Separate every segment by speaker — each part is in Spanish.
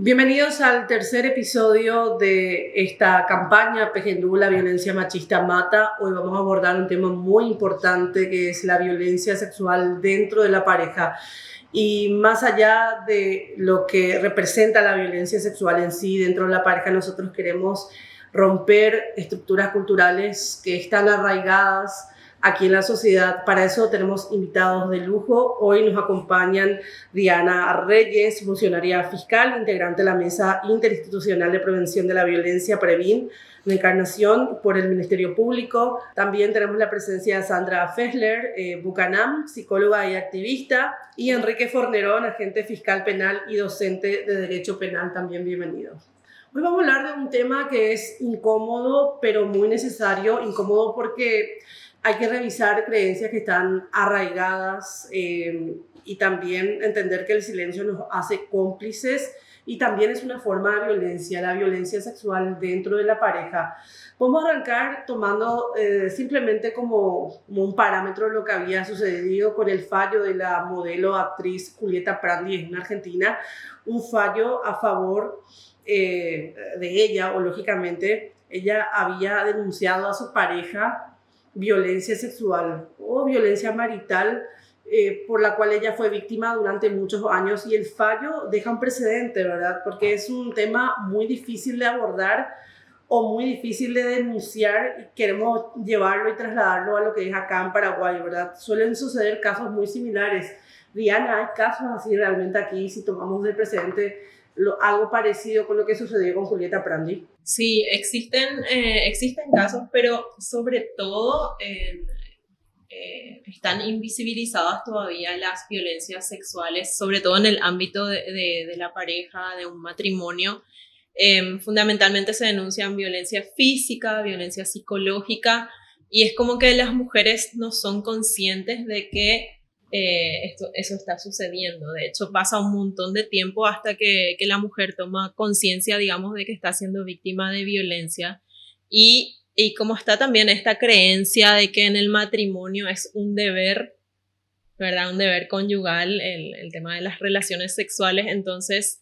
Speaker 1: Bienvenidos al tercer episodio de esta campaña Pejendú, la violencia machista mata. Hoy vamos a abordar un tema muy importante que es la violencia sexual dentro de la pareja. Y más allá de lo que representa la violencia sexual en sí dentro de la pareja, nosotros queremos romper estructuras culturales que están arraigadas aquí en la sociedad. Para eso tenemos invitados de lujo. Hoy nos acompañan Diana Reyes, funcionaria fiscal, integrante de la Mesa Interinstitucional de Prevención de la Violencia, PREVIN, de Encarnación por el Ministerio Público. También tenemos la presencia de Sandra Fessler, Bucanam, psicóloga y activista, y Enrique Fornerón, agente fiscal penal y docente de Derecho Penal. También bienvenido. Hoy vamos a hablar de un tema que es incómodo, pero muy necesario. Incómodo porque hay que revisar creencias que están arraigadas y también entender que el silencio nos hace cómplices y también es una forma de violencia, la violencia sexual dentro de la pareja. Vamos a arrancar tomando simplemente como un parámetro lo que había sucedido con el fallo de la modelo actriz Julieta Prandi en Argentina, un fallo a favor de ella, o lógicamente ella había denunciado a su pareja violencia sexual o violencia marital por la cual ella fue víctima durante muchos años, y el fallo deja un precedente, ¿verdad? Porque es un tema muy difícil de abordar o muy difícil de denunciar y queremos llevarlo y trasladarlo a lo que es acá en Paraguay, ¿verdad? Suelen suceder casos muy similares. Diana, ¿hay casos así realmente aquí, si tomamos de precedente algo parecido con lo que sucedió con Julieta Prandi?
Speaker 2: Sí, existen casos, pero sobre todo están invisibilizadas todavía las violencias sexuales, sobre todo en el ámbito de la pareja, de un matrimonio. Fundamentalmente se denuncian violencia física, violencia psicológica, y es como que las mujeres no son conscientes de que eso está sucediendo. De hecho, pasa un montón de tiempo hasta que la mujer toma conciencia, digamos, de que está siendo víctima de violencia. Y como está también esta creencia de que en el matrimonio es un deber, ¿verdad? Un deber conyugal, el tema de las relaciones sexuales. Entonces,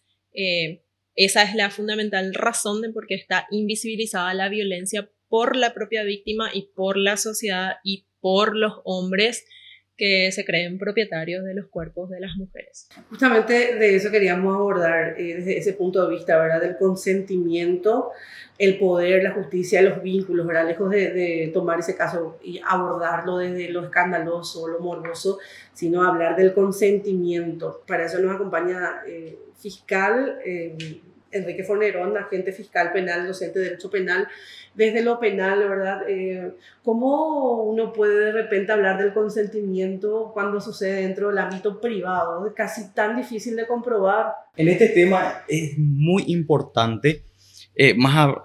Speaker 2: esa es la fundamental razón de por qué está invisibilizada la violencia por la propia víctima y por la sociedad y por los hombres que se creen propietarios de los cuerpos de las mujeres.
Speaker 1: Justamente de eso queríamos abordar desde ese punto de vista, ¿verdad? Del consentimiento, el poder, la justicia, los vínculos, ¿verdad? Lejos de tomar ese caso y abordarlo desde lo escandaloso, lo morboso, sino hablar del consentimiento. Para eso nos acompaña fiscal Enrique Fornerón, agente fiscal penal, docente de Derecho Penal. Desde lo penal, ¿verdad? ¿Cómo uno puede de repente hablar del consentimiento cuando sucede dentro del ámbito privado? Es casi tan difícil de comprobar.
Speaker 3: En este tema es muy importante,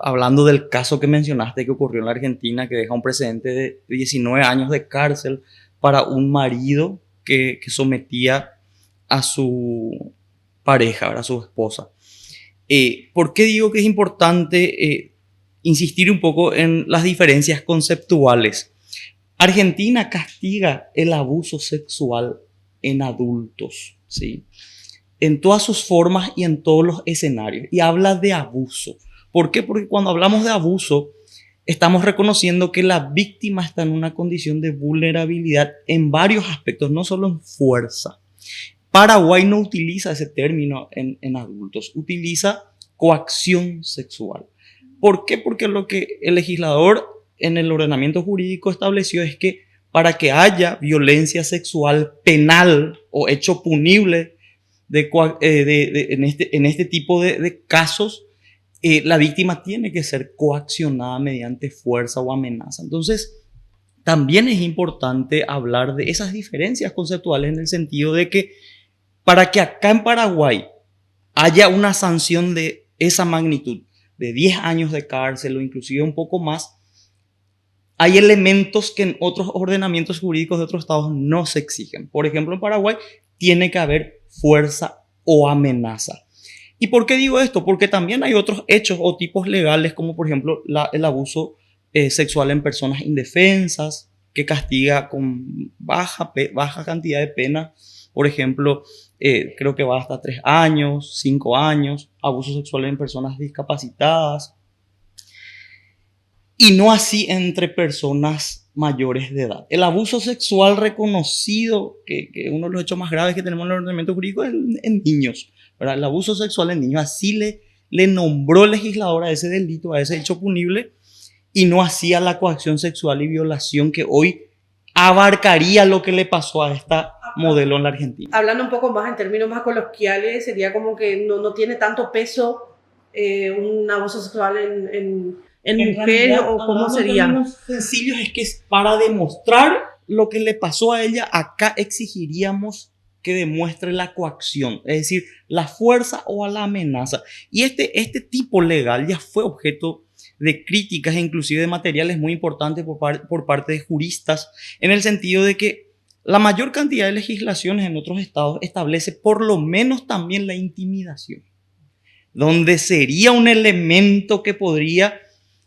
Speaker 3: hablando del caso que mencionaste que ocurrió en la Argentina, que deja un precedente de 19 años de cárcel para un marido que sometía a su pareja, a su esposa. ¿Por qué digo que es importante insistir un poco en las diferencias conceptuales? Argentina castiga el abuso sexual en adultos, ¿sí? En todas sus formas y en todos los escenarios. Y habla de abuso. ¿Por qué? Porque cuando hablamos de abuso, estamos reconociendo que la víctima está en una condición de vulnerabilidad en varios aspectos, no solo en fuerza. Paraguay no utiliza ese término en adultos, utiliza coacción sexual. ¿Por qué? Porque lo que el legislador en el ordenamiento jurídico estableció es que para que haya violencia sexual penal o hecho punible en este tipo de casos, la víctima tiene que ser coaccionada mediante fuerza o amenaza. Entonces, también es importante hablar de esas diferencias conceptuales en el sentido de que para que acá en Paraguay haya una sanción de esa magnitud, de 10 años de cárcel o inclusive un poco más, hay elementos que en otros ordenamientos jurídicos de otros estados no se exigen. Por ejemplo, en Paraguay tiene que haber fuerza o amenaza. ¿Y por qué digo esto? Porque también hay otros hechos o tipos legales, como por ejemplo el abuso sexual en personas indefensas, que castiga con baja cantidad de pena. Por ejemplo, creo que va hasta 3 años, 5 años, abuso sexual en personas discapacitadas, y no así entre personas mayores de edad. El abuso sexual reconocido, que uno de los hechos más graves que tenemos en el ordenamiento jurídico, es en niños, ¿verdad? El abuso sexual en niños, así le nombró el legislador a ese delito, a ese hecho punible, y no así a la coacción sexual y violación, que hoy abarcaría lo que le pasó a esta modelo en la Argentina.
Speaker 1: Hablando un poco más en términos más coloquiales, sería como que no tiene tanto peso un abuso sexual en mujer, o cómo sería.
Speaker 3: En términos sencillos, es que es para demostrar lo que le pasó a ella. Acá exigiríamos que demuestre la coacción, es decir, la fuerza o la amenaza. Y este tipo legal ya fue objeto de críticas e inclusive de materiales muy importantes por parte de juristas, en el sentido de que la mayor cantidad de legislaciones en otros estados establece por lo menos también la intimidación, donde sería un elemento que podría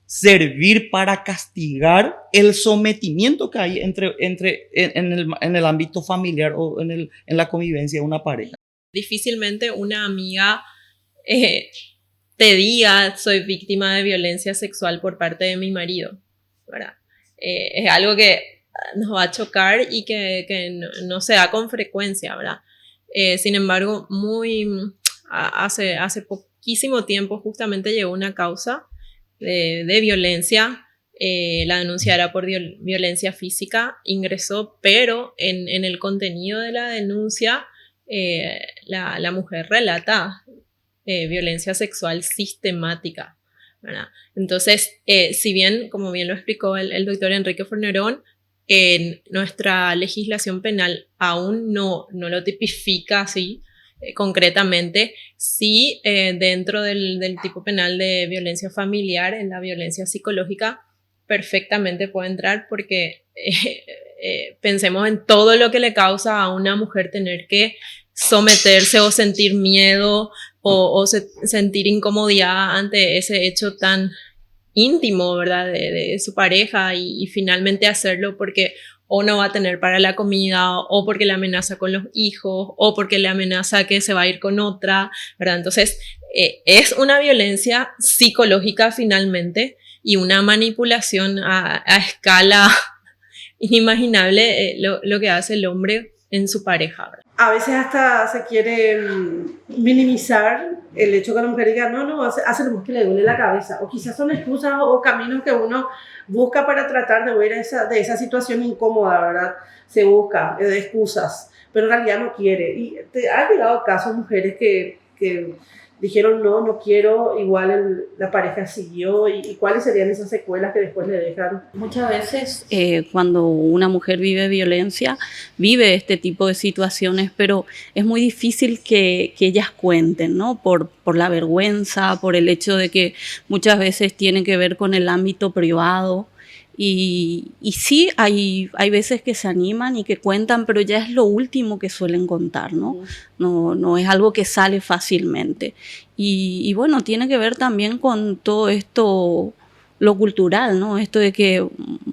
Speaker 3: servir para castigar el sometimiento que hay en el ámbito familiar o en la convivencia de una pareja.
Speaker 2: Difícilmente una amiga te diga: soy víctima de violencia sexual por parte de mi marido, ¿verdad? Es algo que nos va a chocar y que no se da con frecuencia, ¿verdad? Sin embargo, hace poquísimo tiempo justamente llegó una causa de violencia. La denuncia era por violencia física, ingresó, pero en el contenido de la denuncia la mujer relata violencia sexual sistemática, ¿verdad? Entonces, si bien, como bien lo explicó el doctor Enrique Fornerón, en nuestra legislación penal aún no lo tipifica así concretamente, sí dentro del tipo penal de violencia familiar, en la violencia psicológica, perfectamente puede entrar, porque pensemos en todo lo que le causa a una mujer tener que someterse o sentir miedo o sentir incomodidad ante ese hecho tan íntimo, ¿verdad? De su pareja, y finalmente hacerlo porque o no va a tener para la comida, o porque le amenaza con los hijos, o porque le amenaza que se va a ir con otra, ¿verdad? Entonces, es una violencia psicológica finalmente, y una manipulación a escala inimaginable lo que hace el hombre en su pareja, ¿verdad?
Speaker 1: A veces hasta se quiere minimizar el hecho que la mujer diga: no, hace lo que le duele la cabeza, o quizás son excusas o caminos que uno busca para tratar de huir de esa situación incómoda, ¿verdad? Se busca de excusas, pero en realidad no quiere. Y ha llegado casos, mujeres que dijeron: no quiero, igual la pareja siguió, y cuáles serían esas secuelas que después le dejan.
Speaker 4: Muchas veces cuando una mujer vive violencia, vive este tipo de situaciones, pero es muy difícil que ellas cuenten, ¿no? Por la vergüenza, por el hecho de que muchas veces tiene que ver con el ámbito privado. Y sí, hay veces que se animan y que cuentan, pero ya es lo último que suelen contar, ¿no? No es algo que sale fácilmente. Y bueno, tiene que ver también con todo esto, lo cultural, ¿no? Esto de que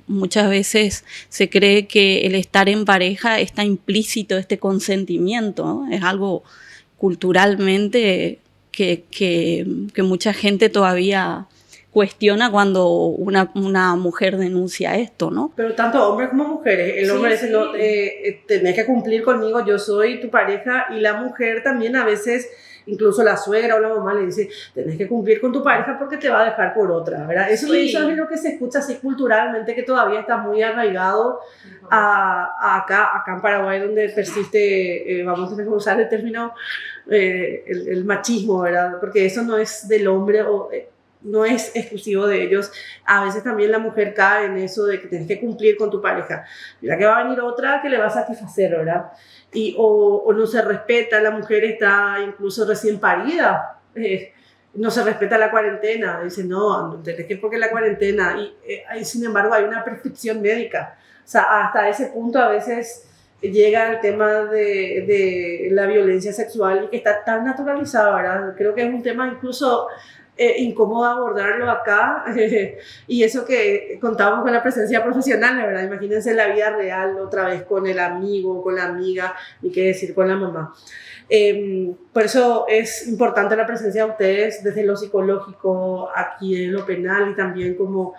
Speaker 4: muchas veces se cree que el estar en pareja está implícito este consentimiento, ¿no? Es algo culturalmente que mucha gente todavía cuestiona cuando una mujer denuncia esto, ¿no?
Speaker 1: Pero tanto hombres como mujeres. El hombre dice: no, tenés que cumplir conmigo, yo soy tu pareja. Y la mujer también a veces, incluso la suegra o la mamá le dice: tenés que cumplir con tu pareja porque te va a dejar por otra, ¿verdad? Eso es lo que se escucha así culturalmente, que todavía está muy arraigado acá en Paraguay, donde persiste, vamos a usar el término, el machismo, ¿verdad? Porque eso no es del hombre no es exclusivo de ellos. A veces también la mujer cae en eso de que tienes que cumplir con tu pareja. Mira que va a venir otra que le va a satisfacer, ¿verdad? O no se respeta, la mujer está incluso recién parida, no se respeta la cuarentena, dice: no tenés que ir porque la cuarentena, y sin embargo hay una prescripción médica. O sea, hasta ese punto a veces llega el tema de la violencia sexual, y que está tan naturalizada, ¿verdad? Creo que es un tema incluso incómodo abordarlo acá, y eso que contamos con la presencia profesional, la verdad, imagínense la vida real otra vez con el amigo, con la amiga, ni qué decir con la mamá. Por eso es importante la presencia de ustedes desde lo psicológico, aquí en lo penal, y también como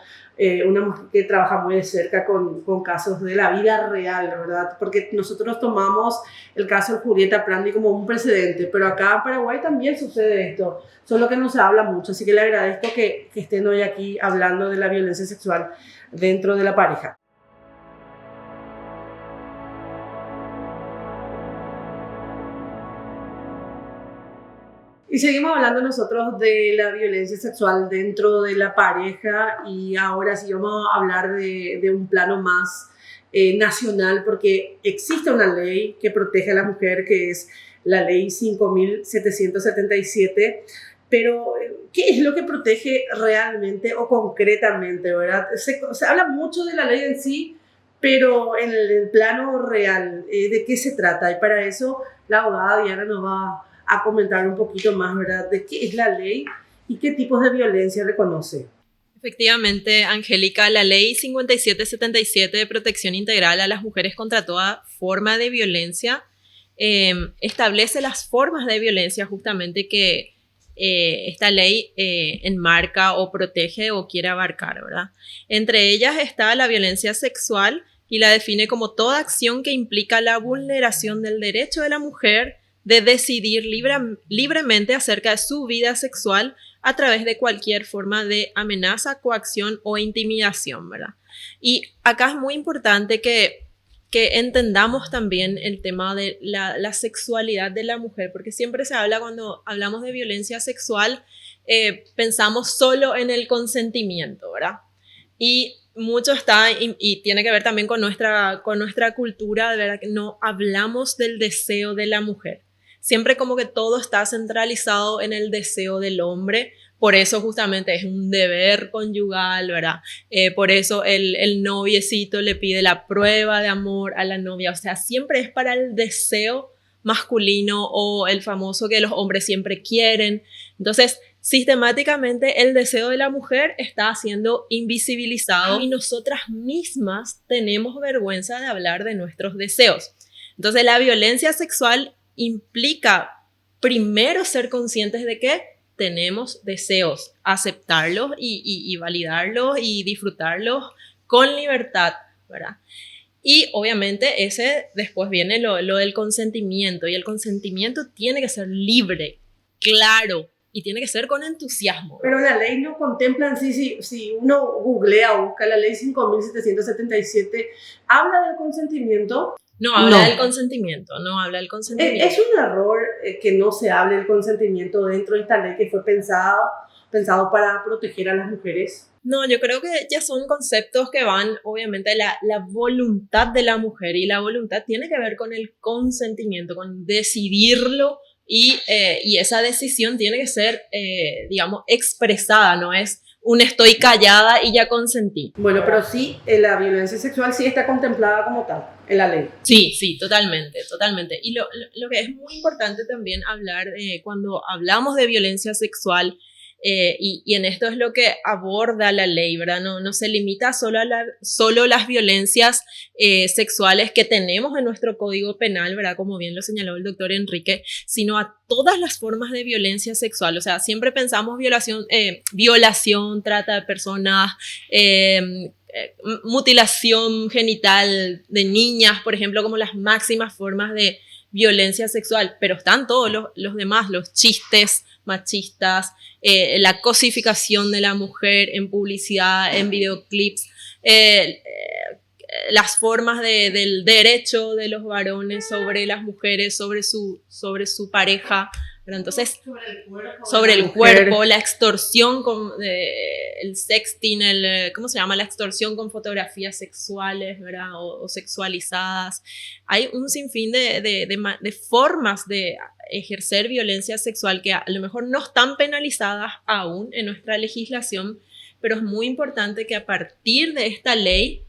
Speaker 1: una mujer que trabaja muy de cerca con casos de la vida real, ¿verdad? Porque nosotros tomamos el caso de Julieta Prandi como un precedente, pero acá en Paraguay también sucede esto, solo que no se habla mucho, así que le agradezco que estén hoy aquí hablando de la violencia sexual dentro de la pareja. Y seguimos hablando nosotros de la violencia sexual dentro de la pareja, y ahora sí vamos a hablar de un plano más nacional, porque existe una ley que protege a la mujer, que es la ley 5777, pero ¿qué es lo que protege realmente o concretamente, verdad? Se habla mucho de la ley en sí, pero en el plano real, ¿de qué se trata? Y para eso la abogada Diana nos va a comentar un poquito más, ¿verdad?, de qué es la ley y qué tipos de violencia reconoce.
Speaker 2: Efectivamente, Angélica, la ley 5777 de protección integral a las mujeres contra toda forma de violencia establece las formas de violencia justamente que esta ley enmarca o protege o quiere abarcar, ¿verdad? Entre ellas está la violencia sexual, y la define como toda acción que implica la vulneración del derecho de la mujer de decidir libremente acerca de su vida sexual a través de cualquier forma de amenaza, coacción o intimidación, ¿verdad? Y acá es muy importante que entendamos también el tema de la sexualidad de la mujer, porque siempre se habla, cuando hablamos de violencia sexual, pensamos solo en el consentimiento, ¿verdad? Y mucho está, y tiene que ver también con nuestra cultura, de verdad, que no hablamos del deseo de la mujer. Siempre como que todo está centralizado en el deseo del hombre. Por eso justamente es un deber conyugal, ¿verdad? Por eso el noviecito le pide la prueba de amor a la novia. O sea, siempre es para el deseo masculino, o el famoso que los hombres siempre quieren. Entonces, sistemáticamente el deseo de la mujer está siendo invisibilizado, y nosotras mismas tenemos vergüenza de hablar de nuestros deseos. Entonces, la violencia sexual implica primero ser conscientes de que tenemos deseos, aceptarlos y validarlos y disfrutarlos con libertad, ¿verdad? Y obviamente después viene lo del consentimiento, y el consentimiento tiene que ser libre, claro, y tiene que ser con entusiasmo.
Speaker 1: Pero la ley no contempla en sí, si uno googlea o busca la ley 5777, ¿habla del consentimiento?
Speaker 2: No habla del consentimiento, no habla del consentimiento.
Speaker 1: Es un error que no se hable del consentimiento dentro de esta ley que fue pensado para proteger a las mujeres.
Speaker 2: No, yo creo que ya son conceptos que van, obviamente, la voluntad de la mujer, y la voluntad tiene que ver con el consentimiento, con decidirlo, y esa decisión tiene que ser, digamos, expresada, no es un estoy callada y ya consentí.
Speaker 1: Bueno, pero sí, la violencia sexual sí está contemplada como tal en la ley.
Speaker 2: Sí, totalmente. Y lo que es muy importante también hablar cuando hablamos de violencia sexual, y en esto es lo que aborda la ley, ¿verdad? No se limita solo a las violencias sexuales que tenemos en nuestro Código Penal, ¿verdad? Como bien lo señaló el doctor Enrique, sino a todas las formas de violencia sexual. O sea, siempre pensamos violación, trata de personas, mutilación genital de niñas, por ejemplo, como las máximas formas de violencia sexual, pero están todos los demás, los chistes machistas, la cosificación de la mujer en publicidad, en videoclips, las formas del derecho de los varones sobre las mujeres, sobre su pareja. Pero entonces, sobre el cuerpo, la extorsión, el sexting, ¿cómo se llama? La extorsión con fotografías sexuales, ¿verdad? O sexualizadas. Hay un sinfín de formas de ejercer violencia sexual que a lo mejor no están penalizadas aún en nuestra legislación, pero es muy importante que a partir de esta ley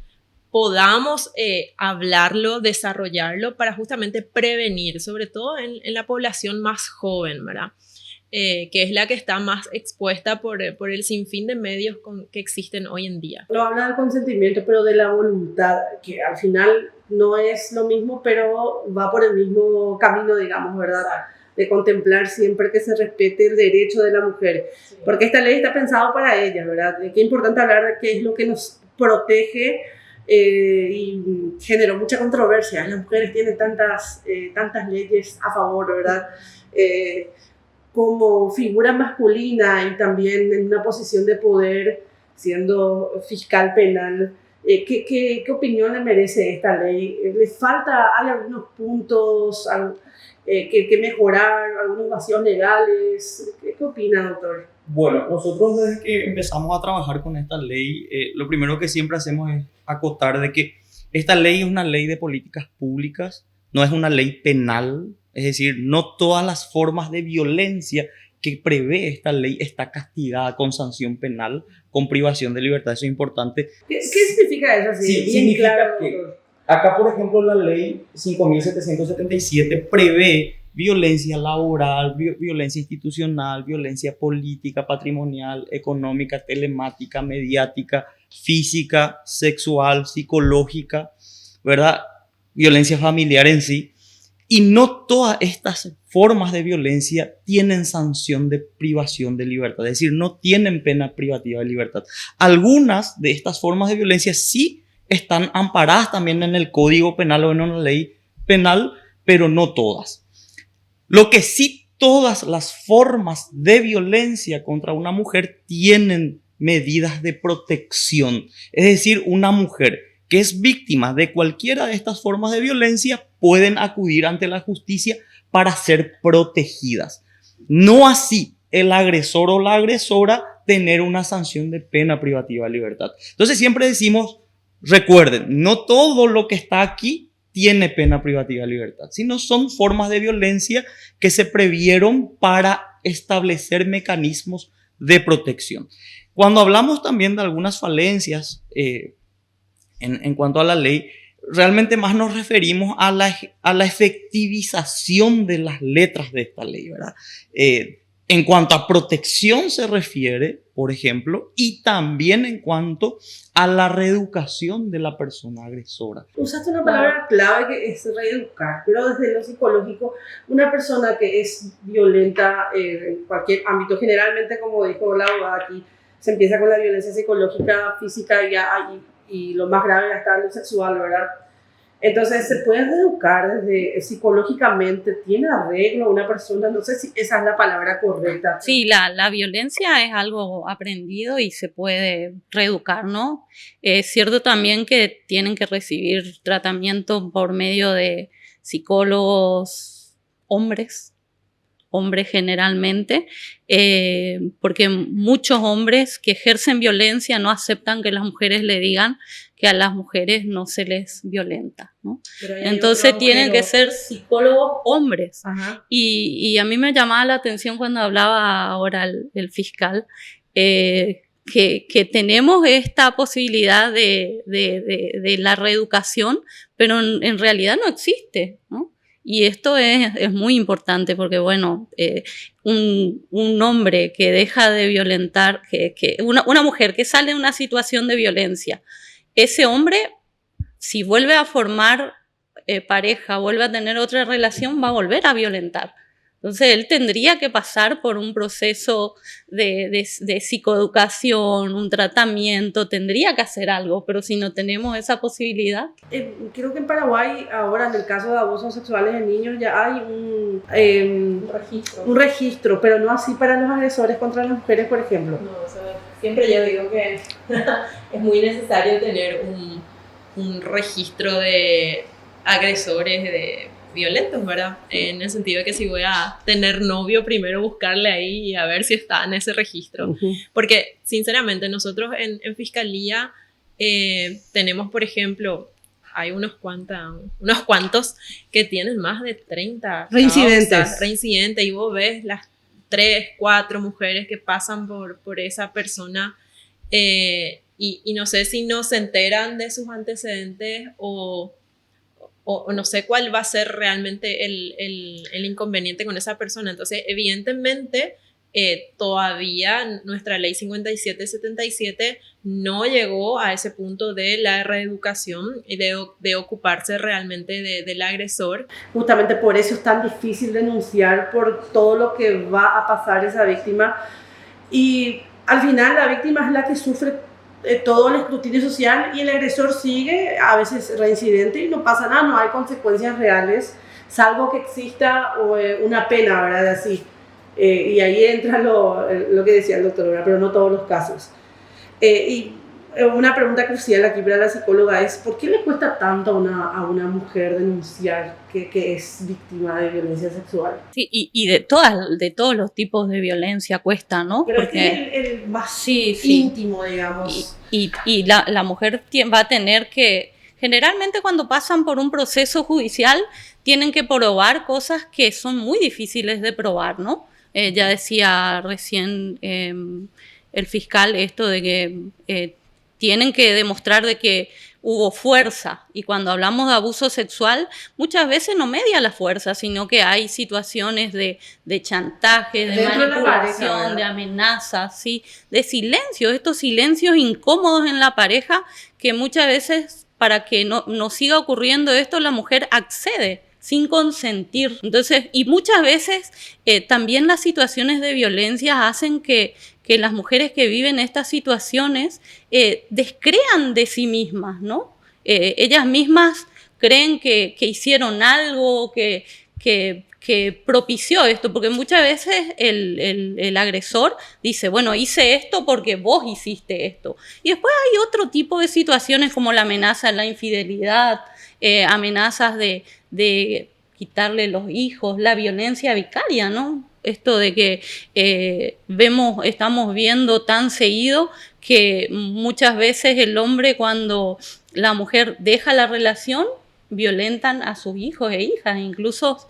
Speaker 2: podamos hablarlo, desarrollarlo para justamente prevenir, sobre todo en la población más joven, ¿verdad? que es la que está más expuesta por el sinfín de medios que existen hoy en día.
Speaker 1: No habla del consentimiento, pero de la voluntad, que al final no es lo mismo, pero va por el mismo camino, digamos, ¿verdad? De contemplar siempre que se respete el derecho de la mujer, porque esta ley está pensada para ellas, ¿verdad? Qué importante hablar de qué es lo que nos protege, y generó mucha controversia. Las mujeres tienen tantas leyes a favor, ¿verdad? Como figura masculina y también en una posición de poder, siendo fiscal penal. ¿Qué opinión le merece esta ley? ¿Le falta, hay algunos puntos que mejorar, algunos vacíos legales? ¿Qué opina, doctor?
Speaker 3: Bueno, nosotros desde que empezamos a trabajar con esta ley, lo primero que siempre hacemos es acotar de que esta ley es una ley de políticas públicas, no es una ley penal, es decir, no todas las formas de violencia que prevé esta ley está castigada con sanción penal, con privación de libertad. Eso es importante.
Speaker 1: ¿Qué significa eso? Así,
Speaker 3: Sí, significa claro, que acá, por ejemplo, la ley 5.777 prevé violencia laboral, violencia institucional, violencia política, patrimonial, económica, telemática, mediática, física, sexual, psicológica, ¿verdad? Violencia familiar en sí. Y no todas estas formas de violencia tienen sanción de privación de libertad, es decir, no tienen pena privativa de libertad. Algunas de estas formas de violencia sí están amparadas también en el Código Penal o en una ley penal, pero no todas. Lo que sí, todas las formas de violencia contra una mujer tienen medidas de protección. Es decir, una mujer que es víctima de cualquiera de estas formas de violencia pueden acudir ante la justicia para ser protegidas. No así el agresor o la agresora tener una sanción de pena privativa de libertad. Entonces siempre decimos, recuerden, no todo lo que está aquí tiene pena privativa de libertad, sino son formas de violencia que se previeron para establecer mecanismos de protección. Cuando hablamos también de algunas falencias en cuanto a la ley, realmente más nos referimos a la efectivización de las letras de esta ley, ¿verdad? En cuanto a protección se refiere, por ejemplo, y también en cuanto a la reeducación de la persona agresora.
Speaker 1: Usaste una palabra clave que es reeducar, pero desde lo psicológico, una persona que es violenta en cualquier ámbito, generalmente, como dijo la abogada aquí, se empieza con la violencia psicológica, física y lo más grave hasta lo sexual, ¿verdad? Entonces, ¿se puede reeducar desde psicológicamente? ¿Tiene arreglo una persona? No sé si esa es la palabra correcta.
Speaker 4: Sí, la violencia es algo aprendido y se puede reeducar, ¿no? Es cierto también que tienen que recibir tratamiento por medio de psicólogos hombres generalmente, porque muchos hombres que ejercen violencia no aceptan que las mujeres le digan que a las mujeres no se les violenta, ¿no? Entonces tienen que ser psicólogos hombres. Y a mí me llamaba la atención cuando hablaba ahora el fiscal, que tenemos esta posibilidad de la reeducación, pero en realidad no existe, ¿no? Y esto es muy importante porque, bueno, un hombre que deja de violentar, una mujer que sale de una situación de violencia, ese hombre, si vuelve a formar pareja, vuelve a tener otra relación, va a volver a violentar. Entonces, él tendría que pasar por un proceso de psicoeducación, un tratamiento, tendría que hacer algo, pero si no tenemos esa posibilidad.
Speaker 1: Creo que en Paraguay, ahora en el caso de abusos sexuales en niños, ya hay un registro, pero no así para los agresores contra las mujeres, por ejemplo.
Speaker 2: No, o sea, siempre yo digo que es muy necesario tener un registro de agresores violentos, ¿verdad? En el sentido de que si voy a tener novio, primero buscarle ahí y a ver si está en ese registro. Porque, sinceramente, nosotros en Fiscalía tenemos, por ejemplo, hay unos cuantos que tienen más de 30 reincidentes, y vos ves las 3, 4 mujeres que pasan por esa persona y no sé si no se enteran de sus antecedentes o no sé cuál va a ser realmente el inconveniente con esa persona. Entonces, evidentemente, todavía nuestra ley 5777 no llegó a ese punto de la reeducación y de ocuparse realmente del agresor.
Speaker 1: Justamente por eso es tan difícil denunciar, por todo lo que va a pasar esa víctima. Y al final la víctima es la que sufre todo el escrutinio social y el agresor sigue, a veces reincidente, y no pasa nada, no hay consecuencias reales, salvo que exista una pena, ¿verdad? Así. Y ahí entra lo que decía el doctor, ¿verdad? Pero no todos los casos. Y una pregunta crucial aquí para la psicóloga es: ¿por qué le cuesta tanto a una mujer denunciar que es víctima de violencia sexual?
Speaker 4: Sí, y de todos los tipos de violencia cuesta, ¿no?
Speaker 1: Pero
Speaker 4: porque
Speaker 1: es el más
Speaker 4: sí.
Speaker 1: íntimo, digamos.
Speaker 4: Y la mujer va a tener que, generalmente cuando pasan por un proceso judicial, tienen que probar cosas que son muy difíciles de probar, ¿no? Ya decía recién el fiscal esto de que tienen que demostrar de que hubo fuerza, y cuando hablamos de abuso sexual muchas veces no media la fuerza, sino que hay situaciones de chantaje, de manipulación, de amenazas, ¿sí? De silencio, estos silencios incómodos en la pareja que muchas veces, para que no siga ocurriendo esto, la mujer accede sin consentir. Entonces, y muchas veces también las situaciones de violencia hacen que las mujeres que viven estas situaciones descrean de sí mismas, ¿no? Ellas mismas creen que hicieron algo, que propició esto, porque muchas veces el agresor dice, bueno, hice esto porque vos hiciste esto. Y después hay otro tipo de situaciones como la amenaza, la infidelidad, amenazas de quitarle los hijos, la violencia vicaria, ¿no? Esto de que estamos viendo tan seguido que muchas veces el hombre, cuando la mujer deja la relación, violentan a sus hijos e hijas, incluso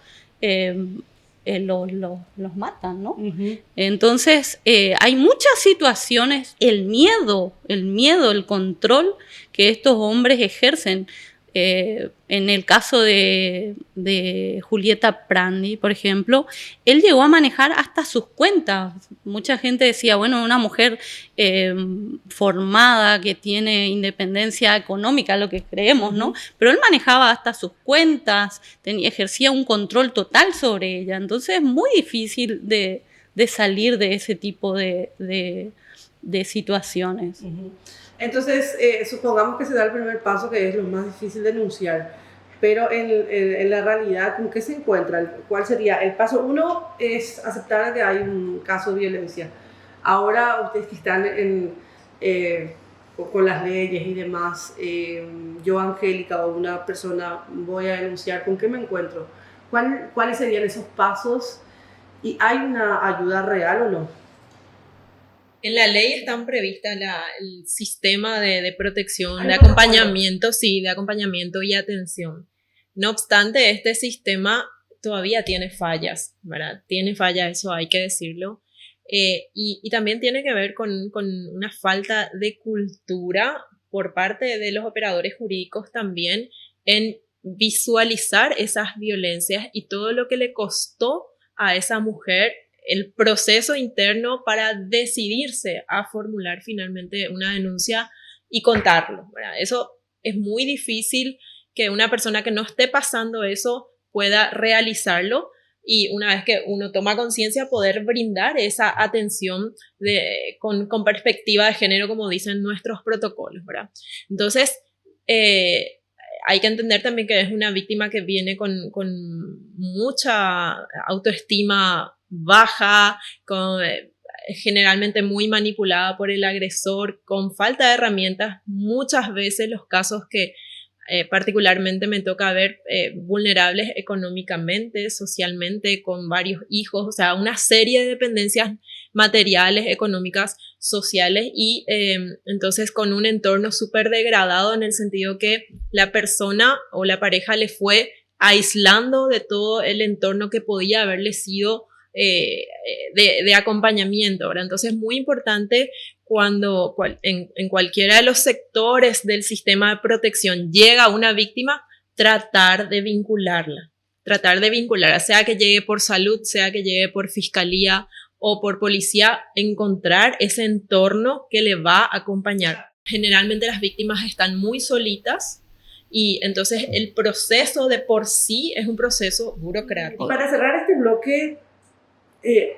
Speaker 4: los matan, ¿no? Uh-huh. Entonces, hay muchas situaciones, el miedo, el control que estos hombres ejercen. En el caso de Julieta Prandi, por ejemplo, él llegó a manejar hasta sus cuentas. Mucha gente decía, bueno, una mujer formada, que tiene independencia económica, lo que creemos, ¿no? Pero él manejaba hasta sus cuentas, ejercía un control total sobre ella. Entonces es muy difícil de salir de ese tipo de situaciones.
Speaker 1: Uh-huh. Entonces, supongamos que se da el primer paso, que es lo más difícil de denunciar, pero en la realidad, ¿con qué se encuentra? ¿Cuál sería? El paso 1 es aceptar que hay un caso de violencia. Ahora, ustedes que están con las leyes y demás, yo, Angélica, o una persona, voy a denunciar, ¿con qué me encuentro? ¿Cuáles serían esos pasos? ¿Y hay una ayuda real o no?
Speaker 2: En la ley están previstas el sistema de protección, de acompañamiento, sí, de acompañamiento y atención. No obstante, este sistema todavía tiene fallas, ¿verdad? Tiene fallas, eso hay que decirlo. Y también tiene que ver con una falta de cultura por parte de los operadores jurídicos también en visualizar esas violencias y todo lo que le costó a esa mujer el proceso interno para decidirse a formular finalmente una denuncia y contarlo, ¿verdad? Eso es muy difícil, que una persona que no esté pasando eso pueda realizarlo, y una vez que uno toma conciencia, poder brindar esa atención con perspectiva de género, como dicen nuestros protocolos, ¿verdad? Entonces, hay que entender también que es una víctima que viene con mucha autoestima baja, generalmente muy manipulada por el agresor, con falta de herramientas. Muchas veces los casos que particularmente me toca ver, vulnerables económicamente, socialmente, con varios hijos, o sea, una serie de dependencias materiales, económicas, sociales, y entonces con un entorno súper degradado, en el sentido que la persona o la pareja le fue aislando de todo el entorno que podía haberle sido de acompañamiento, ¿verdad? Entonces es muy importante, cuando en cualquiera de los sectores del sistema de protección llega una víctima, tratar de vincularla, sea que llegue por salud, sea que llegue por fiscalía o por policía encontrar ese entorno que le va a acompañar. Generalmente las víctimas están muy solitas y entonces el proceso de por sí es un proceso burocrático.
Speaker 1: Para cerrar este bloque,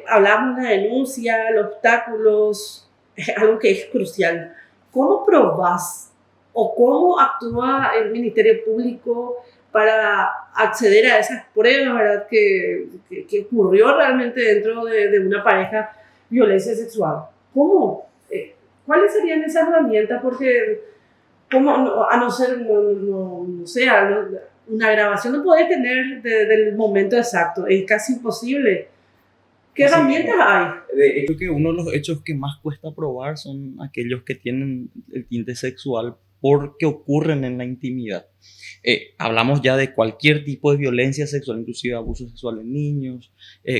Speaker 1: hablamos de una denuncia, los obstáculos, algo que es crucial. ¿Cómo probás o cómo actúa el Ministerio Público para acceder a esas pruebas, ¿verdad? Que ocurrió realmente dentro de una pareja violencia sexual? ¿Cómo? ¿Cuáles serían esas herramientas? Porque ¿cómo? A no ser, no sea, una grabación no podés tener del momento exacto, es casi imposible. ¿Qué herramientas hay?
Speaker 3: De hecho, que uno de los hechos que más cuesta probar son aquellos que tienen el tinte sexual porque ocurren en la intimidad. Hablamos ya de cualquier tipo de violencia sexual, inclusive abuso sexual en niños,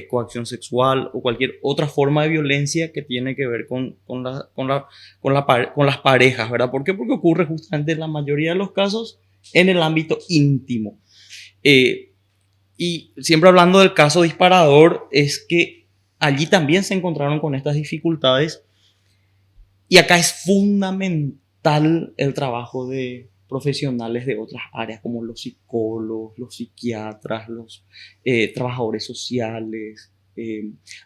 Speaker 3: coacción sexual o cualquier otra forma de violencia que tiene que ver con las parejas, ¿verdad? ¿Por qué? Porque ocurre justamente en la mayoría de los casos en el ámbito íntimo. Y siempre hablando del caso disparador, es que allí también se encontraron con estas dificultades y acá es fundamental el trabajo de profesionales de otras áreas como los psicólogos, los psiquiatras, los trabajadores sociales,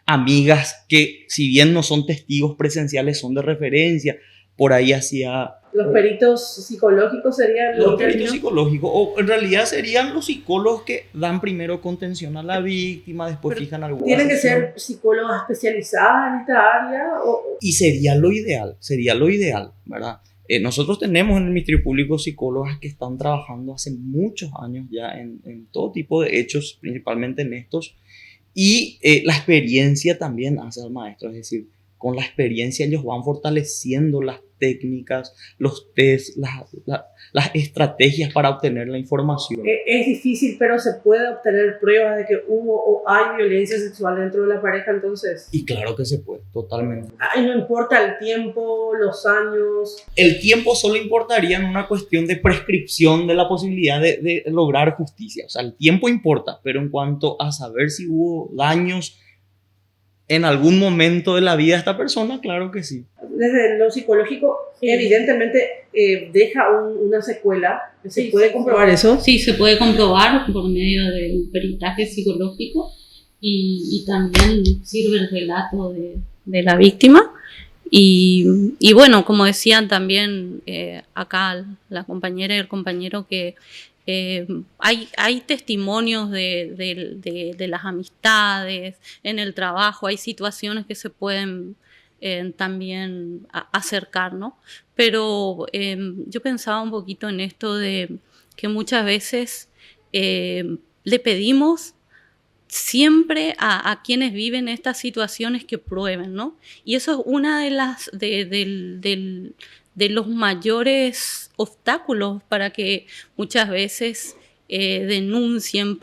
Speaker 3: amigas que si bien no son testigos presenciales son de referencia, por ahí hacia...
Speaker 1: Los peritos psicológicos serían...
Speaker 3: Los peritos psicológicos, o en realidad serían los psicólogos que dan primero contención a la víctima, después
Speaker 1: pero
Speaker 3: fijan alguna
Speaker 1: ¿tienen que
Speaker 3: sesión.
Speaker 1: ser psicólogas especializadas en esta área?
Speaker 3: Y sería lo ideal, ¿verdad? Nosotros tenemos en el Ministerio Público psicólogas que están trabajando hace muchos años ya en todo tipo de hechos, principalmente en estos, y la experiencia también hace al maestro, es decir, con la experiencia ellos van fortaleciendo las técnicas, los test, las estrategias para obtener la información.
Speaker 1: Es difícil, pero se puede obtener pruebas de que hubo o hay violencia sexual dentro de la pareja, entonces.
Speaker 3: Y claro que se puede, totalmente.
Speaker 1: Ay, no importa el tiempo, los años.
Speaker 3: El tiempo solo importaría en una cuestión de prescripción de la posibilidad de lograr justicia. O sea, el tiempo importa, pero en cuanto a saber si hubo daños en algún momento de la vida de esta persona, claro que sí.
Speaker 1: Desde lo psicológico,
Speaker 4: Sí.
Speaker 1: evidentemente deja una secuela. ¿Se puede comprobar eso?
Speaker 4: Sí, se puede comprobar por medio de un peritaje psicológico y también sirve el relato de la víctima. Y bueno, como decían también acá la compañera y el compañero, que hay testimonios de las amistades, en el trabajo, hay situaciones que se pueden también acercar, ¿no? Pero yo pensaba un poquito en esto de que muchas veces le pedimos siempre a quienes viven estas situaciones que prueben, ¿no? Y eso es una de los mayores obstáculos para que muchas veces denuncien,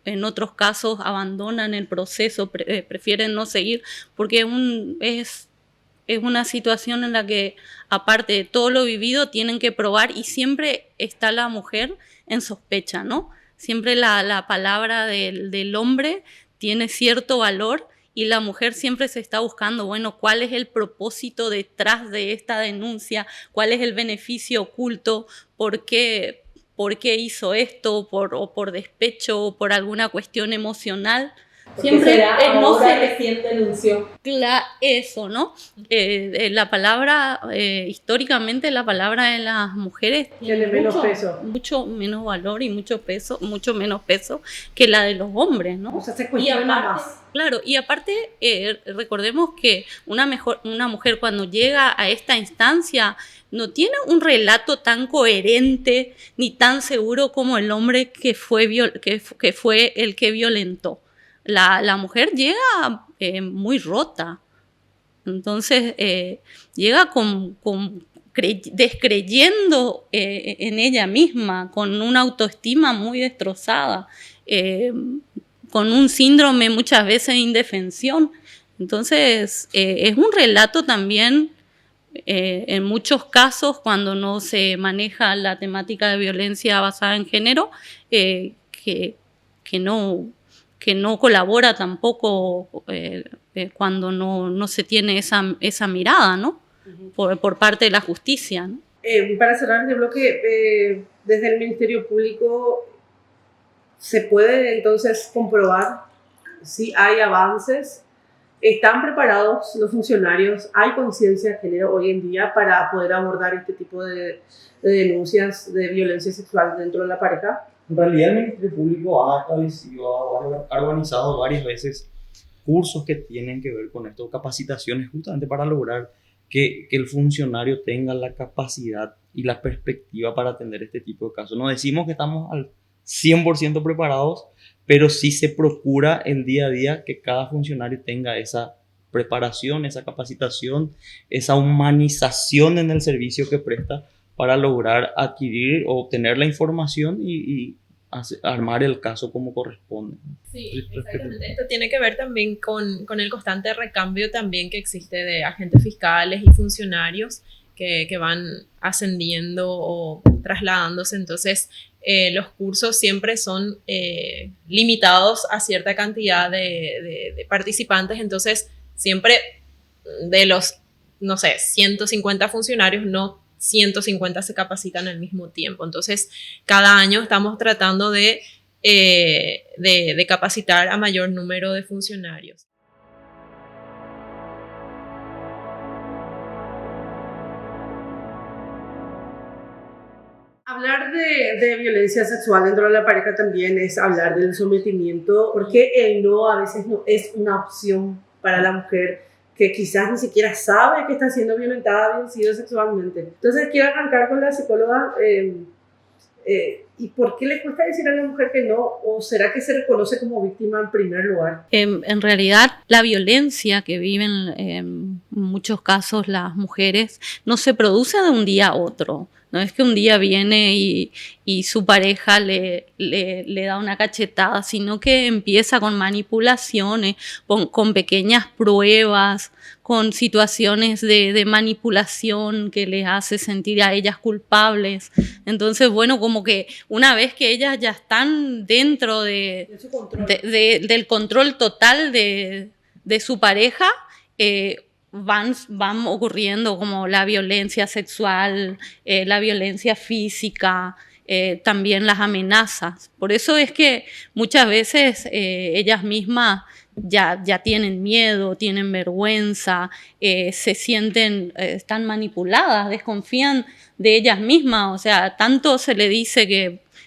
Speaker 4: en otros casos abandonan el proceso, prefieren no seguir, porque es una situación en la que, aparte de todo lo vivido, tienen que probar y siempre está la mujer en sospecha, ¿no? Siempre la palabra del hombre tiene cierto valor y la mujer siempre se está buscando, bueno, ¿cuál es el propósito detrás de esta denuncia? ¿Cuál es el beneficio oculto? ¿Por qué hizo esto? ¿Por despecho o por alguna cuestión emocional? Siempre no se
Speaker 2: recién denunció.
Speaker 4: Eso, ¿no? La palabra, históricamente la palabra de las mujeres
Speaker 1: Tiene menos peso.
Speaker 4: mucho menos valor y mucho menos peso que la de los hombres, ¿no?
Speaker 1: O sea, se cuestiona más.
Speaker 4: Claro, y aparte recordemos que una mujer cuando llega a esta instancia no tiene un relato tan coherente ni tan seguro como el hombre que fue el que violentó. La mujer llega muy rota, entonces llega descreyendo en ella misma, con una autoestima muy destrozada, con un síndrome muchas veces de indefensión. Entonces es un relato también, en muchos casos, cuando no se maneja la temática de violencia basada en género, que que no colabora tampoco cuando no se tiene esa mirada, ¿no? Por parte de la justicia, ¿no?
Speaker 1: Para cerrar este bloque, desde el Ministerio Público se puede entonces comprobar si hay avances, están preparados los funcionarios, hay conciencia de género hoy en día para poder abordar este tipo de denuncias de violencia sexual dentro de la pareja.
Speaker 3: En realidad el Ministerio Público ha organizado varias veces cursos que tienen que ver con esto, capacitaciones justamente para lograr que el funcionario tenga la capacidad y la perspectiva para atender este tipo de casos. No decimos que estamos al 100% preparados, pero sí se procura el día a día que cada funcionario tenga esa preparación, esa capacitación, esa humanización en el servicio que presta para lograr adquirir o obtener la información y armar el caso como corresponde.
Speaker 2: Sí, exactamente. Esto tiene que ver también con el constante recambio también que existe de agentes fiscales y funcionarios que van ascendiendo o trasladándose. Entonces, los cursos siempre son limitados a cierta cantidad de participantes. Entonces, siempre de los, no sé, 150 funcionarios, no 150 se capacitan al mismo tiempo. Entonces, cada año estamos tratando de capacitar a mayor número de funcionarios.
Speaker 1: Hablar de violencia sexual dentro de la pareja también es hablar del sometimiento, porque el no a veces no es una opción para la mujer que quizás ni siquiera sabe que está siendo violentada, vencida sexualmente. Entonces quiero arrancar con la psicóloga. ¿Y por qué le cuesta decir a la mujer que no? ¿O será que se reconoce como víctima en primer lugar?
Speaker 4: En realidad, la violencia que viven en muchos casos las mujeres no se produce de un día a otro. No es que un día viene y su pareja le da una cachetada, sino que empieza con manipulaciones, con pequeñas pruebas, con situaciones de manipulación que les hace sentir a ellas culpables. Entonces, bueno, como que una vez que ellas ya están dentro del control total de su pareja, van ocurriendo como la violencia sexual, la violencia física, también las amenazas. Por eso es que muchas veces ellas mismas ya tienen miedo, tienen vergüenza, se sienten, están manipuladas, desconfían de ellas mismas. O sea, tanto se le dice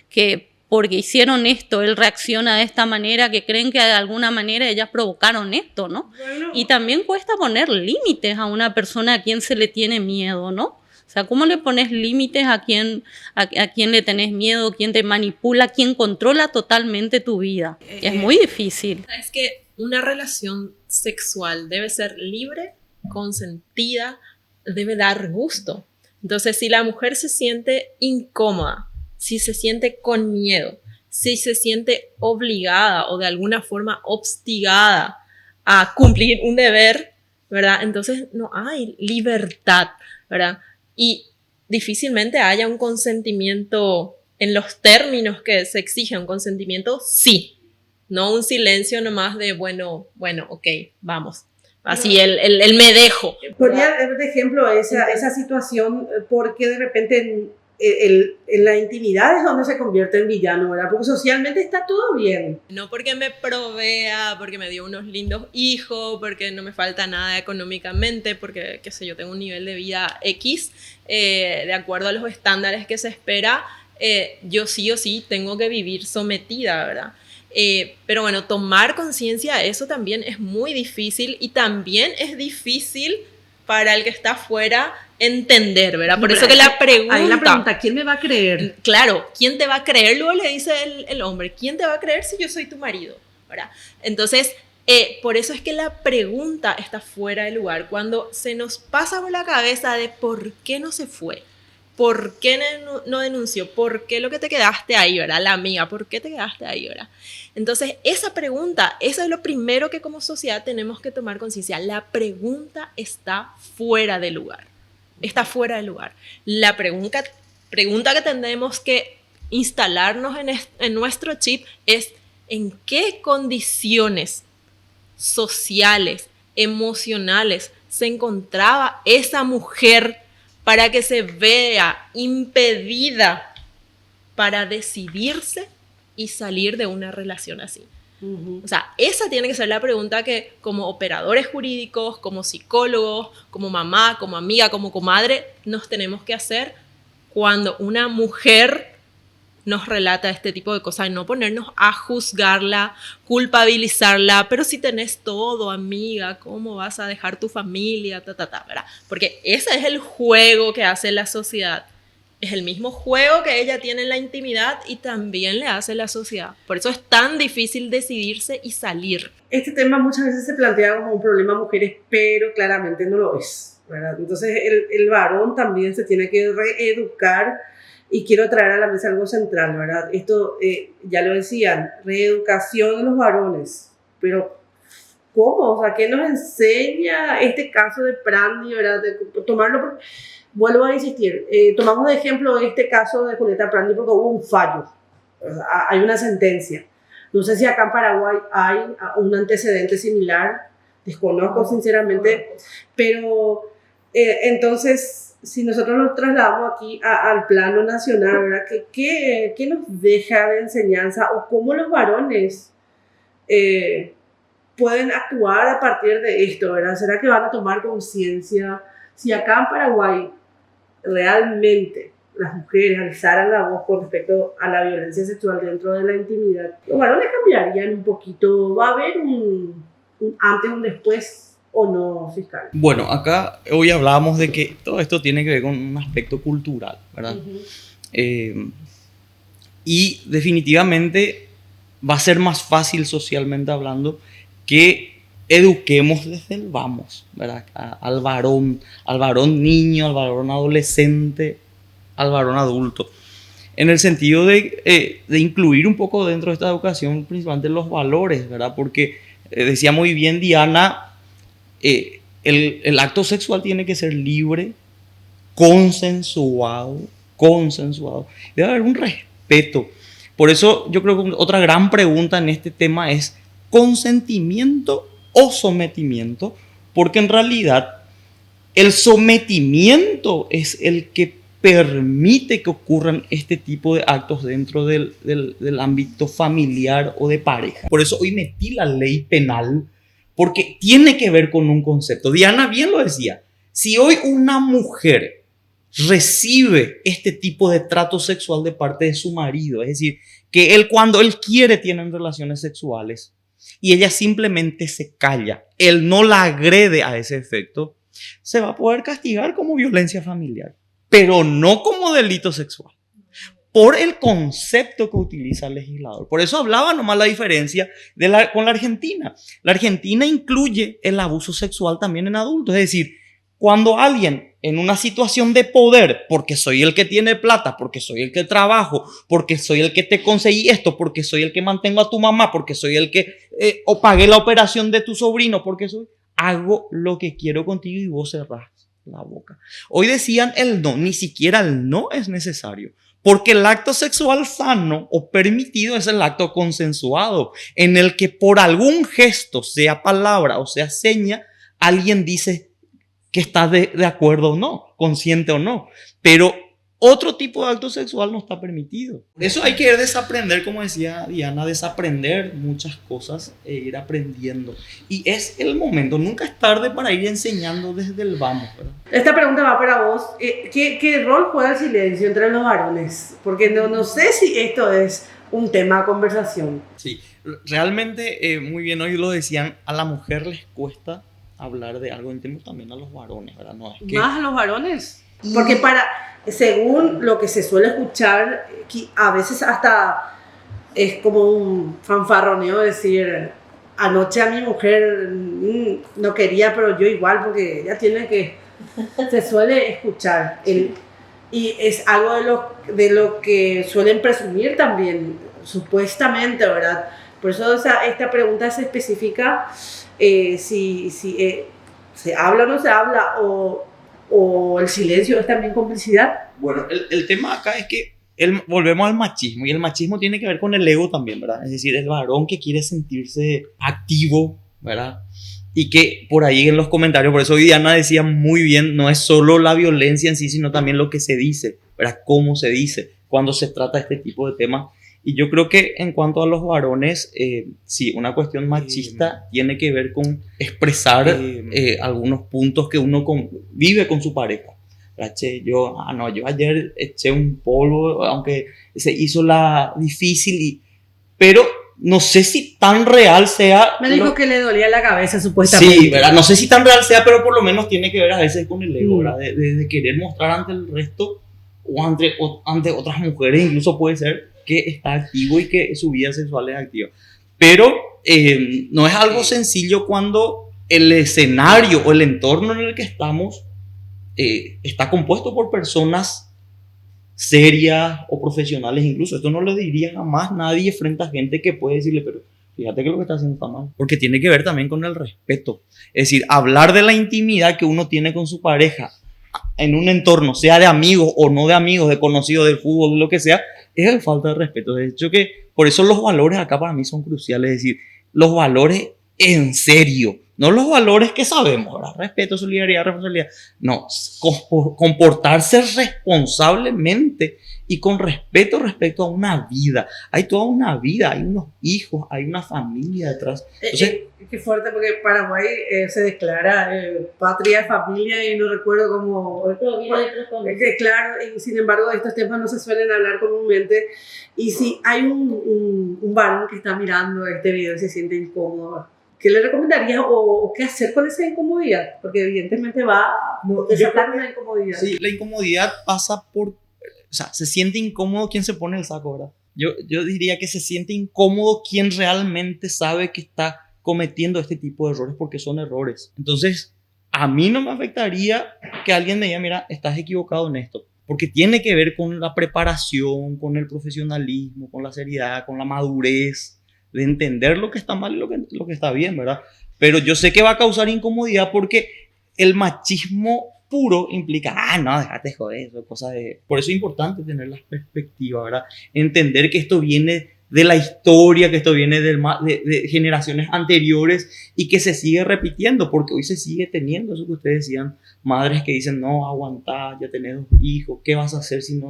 Speaker 4: que porque hicieron esto, él reacciona de esta manera, que creen que de alguna manera ellas provocaron esto, ¿no? Bueno. Y también cuesta poner límites a una persona a quien se le tiene miedo, ¿no? O sea, ¿cómo le pones límites a quien le tenés miedo, quién te manipula, quién controla totalmente tu vida? Es muy difícil.
Speaker 2: Es que una relación sexual debe ser libre, consentida, debe dar gusto. Entonces, si la mujer se siente incómoda, si se siente con miedo, si se siente obligada o de alguna forma obstigada a cumplir un deber, ¿verdad? Entonces no hay libertad, ¿verdad? Y difícilmente haya un consentimiento en los términos que se exige, un consentimiento sí, no un silencio nomás de bueno, ok, vamos. Así el me dejo.
Speaker 1: Podría dar de ejemplo esa situación, porque de repente en la intimidad es donde se convierte en villano, ¿verdad? Porque socialmente está todo bien.
Speaker 2: No porque me provea, porque me dio unos lindos hijos, porque no me falta nada económicamente, porque, qué sé yo, tengo un nivel de vida X, de acuerdo a los estándares que se espera, yo sí o sí tengo que vivir sometida, ¿verdad? Pero bueno, tomar conciencia de eso también es muy difícil, y también es difícil para el que está afuera entender, ¿verdad? Por eso que la pregunta,
Speaker 1: ¿quién me va a creer?
Speaker 2: Claro, ¿quién te va a creer? Luego le dice el hombre, ¿quién te va a creer si yo soy tu marido? ¿Verdad? Entonces, por eso es que la pregunta está fuera de lugar. Cuando se nos pasa por la cabeza de por qué no se fue, por qué no denunció, por qué lo que te quedaste ahí, ¿verdad? La amiga, ¿por qué te quedaste ahí, ¿verdad? Entonces, esa pregunta, eso es lo primero que como sociedad tenemos que tomar conciencia. La pregunta está fuera de lugar. Está fuera de lugar. La pregunta que tenemos que instalarnos en nuestro chip es en qué condiciones sociales, emocionales se encontraba esa mujer para que se vea impedida para decidirse y salir de una relación así. O sea, esa tiene que ser la pregunta que como operadores jurídicos, como psicólogos, como mamá, como amiga, como comadre, nos tenemos que hacer cuando una mujer nos relata este tipo de cosas y no ponernos a juzgarla, culpabilizarla, pero si tenés todo, amiga, ¿cómo vas a dejar tu familia? ¿Verdad? Porque ese es el juego que hace la sociedad. Es el mismo juego que ella tiene en la intimidad y también le hace la sociedad. Por eso es tan difícil decidirse y salir.
Speaker 1: Este tema muchas veces se plantea como un problema a mujeres, pero claramente no lo es, ¿verdad? Entonces el varón también se tiene que reeducar y quiero traer a la mesa algo central, ¿verdad? Esto, ya lo decían, reeducación de los varones, pero ¿cómo? O sea, ¿qué nos enseña este caso de Prandi, ¿verdad? De tomarlo por... Vuelvo a insistir, tomamos de ejemplo este caso de Julieta Prandi porque hubo un fallo, o sea, hay una sentencia. No sé si acá en Paraguay hay un antecedente similar, desconozco sinceramente, pero entonces, si nosotros nos trasladamos aquí al plano nacional, ¿verdad? ¿Qué nos deja de enseñanza o cómo los varones pueden actuar a partir de esto, ¿verdad? ¿Será que van a tomar conciencia? Si acá en Paraguay realmente las mujeres alzaran la voz con respecto a la violencia sexual dentro de la intimidad, los varones cambiarían un poquito. ¿Va a haber un antes, un después o no, fiscal?
Speaker 3: Bueno, acá hoy hablábamos de que todo esto tiene que ver con un aspecto cultural, ¿verdad? Y definitivamente va a ser más fácil socialmente hablando que eduquemos desde el vamos, ¿verdad? Al varón niño, al varón adolescente, al varón adulto. En el sentido de incluir un poco dentro de esta educación, principalmente los valores, ¿verdad? Porque decía muy bien Diana, el acto sexual tiene que ser libre, consensuado. Debe haber un respeto. Por eso yo creo que otra gran pregunta en este tema es consentimiento o sometimiento, porque en realidad el sometimiento es el que permite que ocurran este tipo de actos dentro del ámbito familiar o de pareja. Por eso hoy metí la ley penal, porque tiene que ver con un concepto. Diana bien lo decía, si hoy una mujer recibe este tipo de trato sexual de parte de su marido, es decir, que él cuando él quiere tienen relaciones sexuales, y ella simplemente se calla, él no la agrede a ese efecto, se va a poder castigar como violencia familiar, pero no como delito sexual, por el concepto que utiliza el legislador. Por eso hablaba nomás la diferencia con la Argentina. La Argentina incluye el abuso sexual también en adultos, es decir, cuando alguien en una situación de poder, porque soy el que tiene plata, porque soy el que trabajo, porque soy el que te conseguí esto, porque soy el que mantengo a tu mamá, porque soy el que o pagué la operación de tu sobrino, porque hago lo que quiero contigo y vos cerrás la boca. Hoy decían el no, ni siquiera el no es necesario, porque el acto sexual sano o permitido es el acto consensuado, en el que por algún gesto, sea palabra o sea seña, alguien dice que está de acuerdo o no, consciente o no, pero otro tipo de acto sexual no está permitido. Eso hay que desaprender, como decía Diana, desaprender muchas cosas e ir aprendiendo. Y es el momento, nunca es tarde para ir enseñando desde el vamos, ¿verdad?
Speaker 1: Esta pregunta va para vos. ¿Qué rol juega el silencio entre los varones? Porque no sé si esto es un tema de conversación.
Speaker 3: Sí, realmente muy bien, hoy lo decían, a la mujer les cuesta hablar de algo íntimo, también a los varones, ¿verdad? No, es que...
Speaker 1: ¿Más a los varones? Porque según lo que se suele escuchar, a veces hasta es como un fanfarroneo decir, anoche a mi mujer no quería, pero yo igual, porque ella tiene que... Se suele escuchar. Y es algo de lo que suelen presumir también, supuestamente, ¿verdad? Por eso esta pregunta es específica. Si se habla o no se habla, o el silencio es también complicidad.
Speaker 3: Bueno, el tema acá es que volvemos al machismo, y el machismo tiene que ver con el ego también, ¿verdad? Es decir, el varón que quiere sentirse activo, ¿verdad? Y que por ahí en los comentarios, por eso hoy Diana decía muy bien, no es solo la violencia en sí, sino también lo que se dice, ¿verdad? Cómo se dice cuando se trata de este tipo de temas. Y yo creo que en cuanto a los varones, sí, una cuestión machista tiene que ver con expresar algunos puntos que uno vive con su pareja. Che, yo ayer eché un polvo, aunque se hizo la difícil, pero no sé si tan real sea.
Speaker 1: Me dijo que le dolía la cabeza, supuestamente.
Speaker 3: Sí, ¿verdad? No sé si tan real sea, pero por lo menos tiene que ver a veces con el ego, ¿verdad? De querer mostrar ante el resto o ante otras mujeres, incluso puede ser que está activo y que su vida sexual es activa. Pero no es algo sencillo cuando el escenario o el entorno en el que estamos está compuesto por personas serias o profesionales incluso. Esto no lo diría jamás nadie frente a gente que puede decirle, pero fíjate que lo que está haciendo está mal. Porque tiene que ver también con el respeto. Es decir, hablar de la intimidad que uno tiene con su pareja en un entorno, sea de amigos o no de amigos, de conocidos del fútbol, de lo que sea, es el falta de respeto. De hecho, que por eso los valores acá para mí son cruciales. Es decir, los valores en serio. No los valores que sabemos, ¿verdad? Respeto, solidaridad, responsabilidad. No, comportarse responsablemente y con respeto respecto a una vida. Hay toda una vida, hay unos hijos, hay una familia detrás. Entonces,
Speaker 1: qué fuerte, porque Paraguay se declara patria, familia, y no recuerdo cómo. Claro, y sin embargo, estos temas no se suelen hablar comúnmente. Y si hay un varón que está mirando este video y se siente incómodo, ¿qué le recomendarías o qué hacer con esa incomodidad? Porque evidentemente va a desatar una incomodidad.
Speaker 3: Sí, la incomodidad pasa por... O sea, se siente incómodo quien se pone el saco, ¿verdad? Yo diría que se siente incómodo quien realmente sabe que está cometiendo este tipo de errores, porque son errores. Entonces, a mí no me afectaría que alguien me diga, mira, estás equivocado en esto. Porque tiene que ver con la preparación, con el profesionalismo, con la seriedad, con la madurez de entender lo que está mal y lo que está bien, ¿verdad? Pero yo sé que va a causar incomodidad porque el machismo puro implica, no, déjate joder, eso es cosa de... Por eso es importante tener la perspectiva, ¿verdad? Entender que esto viene de la historia, que esto viene de generaciones anteriores y que se sigue repitiendo, porque hoy se sigue teniendo eso que ustedes decían, madres que dicen, no, aguantá, ya tenés 2 hijos, ¿qué vas a hacer si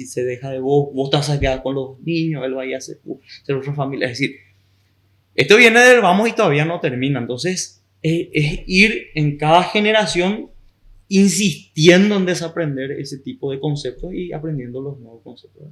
Speaker 3: se deja de vos te vas a quedar con los niños, él va a ir a hacer otra familia? Es decir, esto viene del vamos y todavía no termina. Entonces es ir en cada generación insistiendo en desaprender ese tipo de conceptos y aprendiendo los nuevos conceptos.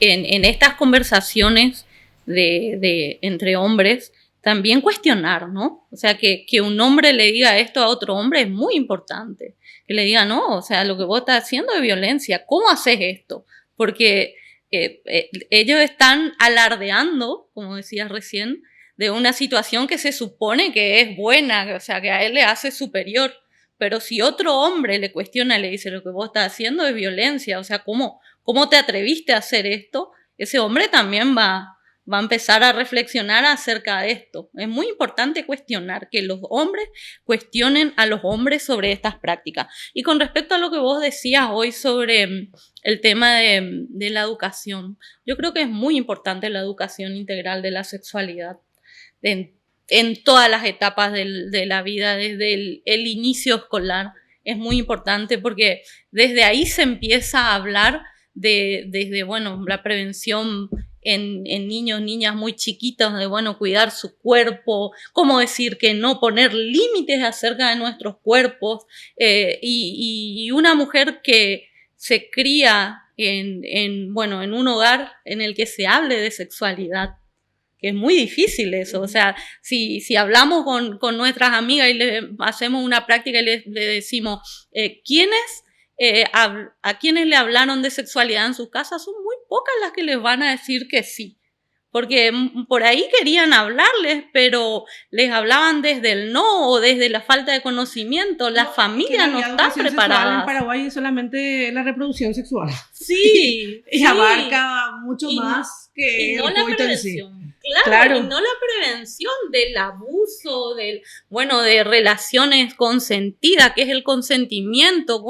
Speaker 4: En estas conversaciones entre hombres, también cuestionar, ¿no? O sea, que un hombre le diga esto a otro hombre es muy importante. Que le diga, no, o sea, lo que vos estás haciendo es violencia. ¿Cómo haces esto? Porque ellos están alardeando, como decías recién, de una situación que se supone que es buena, o sea, que a él le hace superior. Pero si otro hombre le cuestiona y le dice lo que vos estás haciendo es violencia, o sea, ¿cómo te atreviste a hacer esto? Ese hombre también va a empezar a reflexionar acerca de esto. Es muy importante cuestionar, que los hombres cuestionen a los hombres sobre estas prácticas. Y con respecto a lo que vos decías hoy sobre el tema de la educación, yo creo que es muy importante la educación integral de la sexualidad en todas las etapas de la vida, desde el inicio escolar. Es muy importante porque desde ahí se empieza a hablar desde la prevención en niños, niñas muy chiquitos, de cuidar su cuerpo, cómo decir que no, poner límites acerca de nuestros cuerpos, y una mujer que se cría en un hogar en el que se hable de sexualidad, que es muy difícil eso. O sea, si hablamos con nuestras amigas y le hacemos una práctica y le decimos, ¿a quiénes le hablaron de sexualidad en sus casas? Son muy pocas las que les van a decir que sí. Porque por ahí querían hablarles, pero les hablaban desde el no o desde la falta de conocimiento. La familia no está preparada.
Speaker 1: En Paraguay es solamente la reproducción sexual.
Speaker 4: Sí.
Speaker 1: Y abarca mucho más que
Speaker 4: el coito en sí. Claro, y no la prevención del abuso, de relaciones consentidas, que es el consentimiento,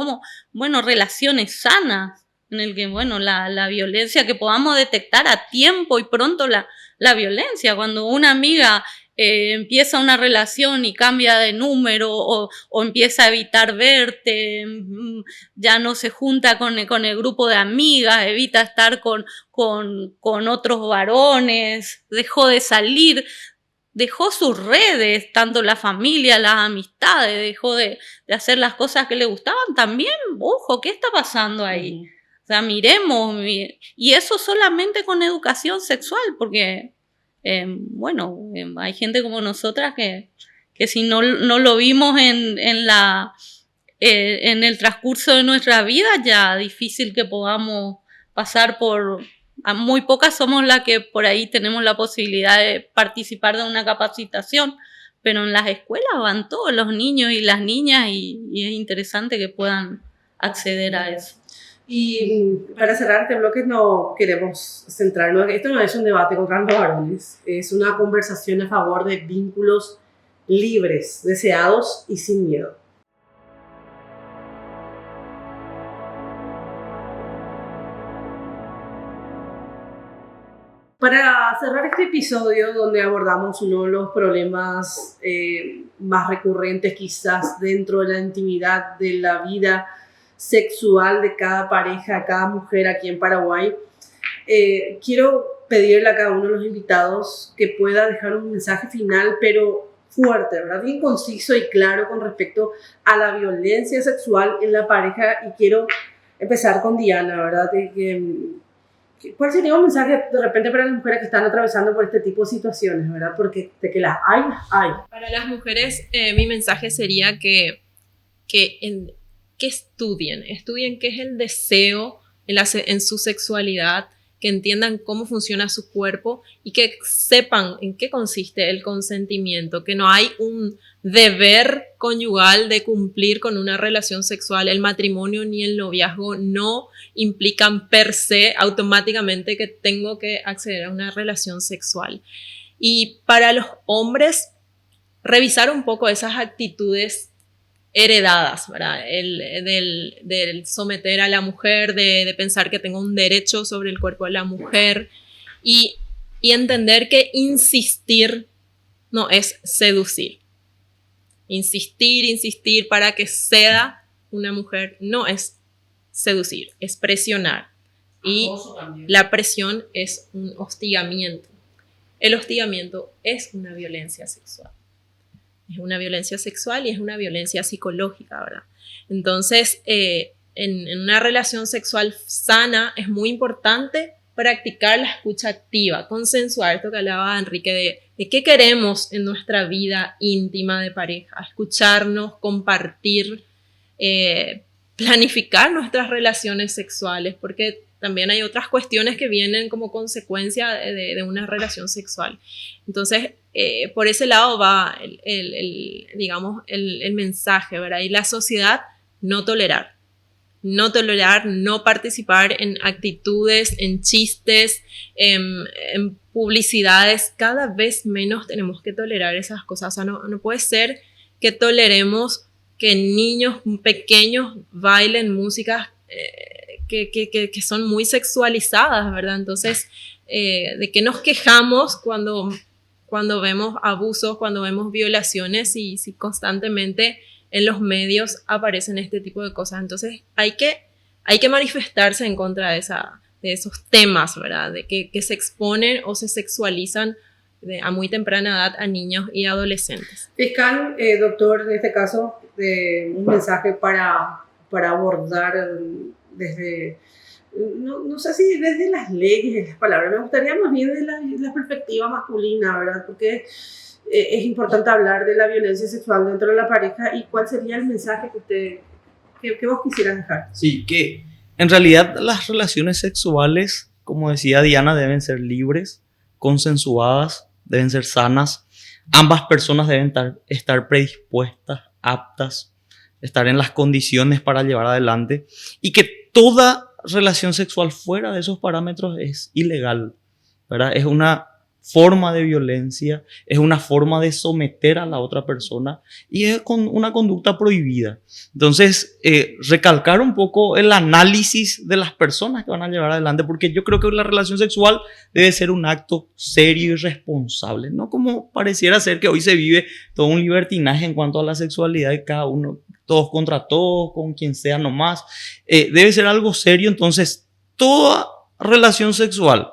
Speaker 4: relaciones sanas. en el que, bueno, la violencia, que podamos detectar a tiempo y pronto la violencia. Cuando una amiga empieza una relación y cambia de número o empieza a evitar verte, ya no se junta con el grupo de amigas, evita estar con otros varones, dejó de salir, dejó sus redes, tanto la familia, las amistades, dejó de hacer las cosas que le gustaban también. Ojo, ¿qué está pasando ahí? O sea, miremos, y eso solamente con educación sexual, porque hay gente como nosotras que si no lo vimos en el transcurso de nuestra vida, ya difícil que podamos pasar por... Muy pocas somos las que por ahí tenemos la posibilidad de participar de una capacitación, pero en las escuelas van todos los niños y las niñas y es interesante que puedan acceder a eso.
Speaker 1: Y para cerrar este bloque no queremos centrarnos, esto no es un debate contra los varones, es una conversación a favor de vínculos libres, deseados y sin miedo. Para cerrar este episodio donde abordamos uno de los problemas más recurrentes quizás dentro de la intimidad de la vida sexual de cada pareja, cada mujer aquí en Paraguay, quiero pedirle a cada uno de los invitados que pueda dejar un mensaje final, pero fuerte, ¿verdad? Bien conciso y claro con respecto a la violencia sexual en la pareja. Y quiero empezar con Diana, ¿verdad? ¿Cuál sería un mensaje de repente para las mujeres que están atravesando por este tipo de situaciones, ¿verdad? Porque de que las hay.
Speaker 2: Para las mujeres, mi mensaje sería que estudien qué es el deseo en su sexualidad, que entiendan cómo funciona su cuerpo y que sepan en qué consiste el consentimiento, que no hay un deber conyugal de cumplir con una relación sexual. El matrimonio ni el noviazgo no implican per se automáticamente que tengo que acceder a una relación sexual. Y para los hombres, revisar un poco esas actitudes heredadas, ¿verdad? Del someter a la mujer, de pensar que tengo un derecho sobre el cuerpo de la mujer y entender que insistir no es seducir. Insistir para que ceda una mujer no es seducir, es presionar. Y la presión es un hostigamiento. El hostigamiento es una violencia sexual. Es una violencia sexual y es una violencia psicológica, ¿verdad? Entonces, en una relación sexual sana es muy importante practicar la escucha activa, consensuar, esto que hablaba Enrique, de qué queremos en nuestra vida íntima de pareja, escucharnos, compartir, planificar nuestras relaciones sexuales, porque también hay otras cuestiones que vienen como consecuencia de una relación sexual. Entonces, por ese lado va el mensaje, ¿verdad? Y la sociedad, no tolerar, no participar en actitudes, en chistes, en publicidades. Cada vez menos tenemos que tolerar esas cosas. O sea, no puede ser que toleremos que niños pequeños bailen músicas que son muy sexualizadas, ¿verdad? Entonces, ¿de qué nos quejamos cuando vemos abusos, cuando vemos violaciones y si constantemente en los medios aparecen este tipo de cosas? Entonces, hay que manifestarse en contra de esos temas, ¿verdad? De que se exponen o se sexualizan a muy temprana edad a niños y adolescentes.
Speaker 1: Fiscal, doctor, en este caso, un mensaje para abordar desde, no sé si desde las leyes, las palabras, me gustaría más bien desde la perspectiva masculina, ¿verdad? Porque es importante hablar de la violencia sexual dentro de la pareja. ¿Y cuál sería el mensaje que vos quisieras dejar?
Speaker 3: Sí, que en realidad las relaciones sexuales, como decía Diana, deben ser libres, consensuadas, deben ser sanas. Ambas personas deben estar predispuestas, aptas, estar en las condiciones para llevar adelante, y que toda relación sexual fuera de esos parámetros es ilegal, ¿verdad? Es una forma de violencia, es una forma de someter a la otra persona y es con una conducta prohibida. Entonces, recalcar un poco el análisis de las personas que van a llevar adelante, porque yo creo que la relación sexual debe ser un acto serio y responsable, no como pareciera ser que hoy se vive todo un libertinaje en cuanto a la sexualidad de cada uno, todos contra todos, con quien sea nomás. Debe ser algo serio. Entonces, toda relación sexual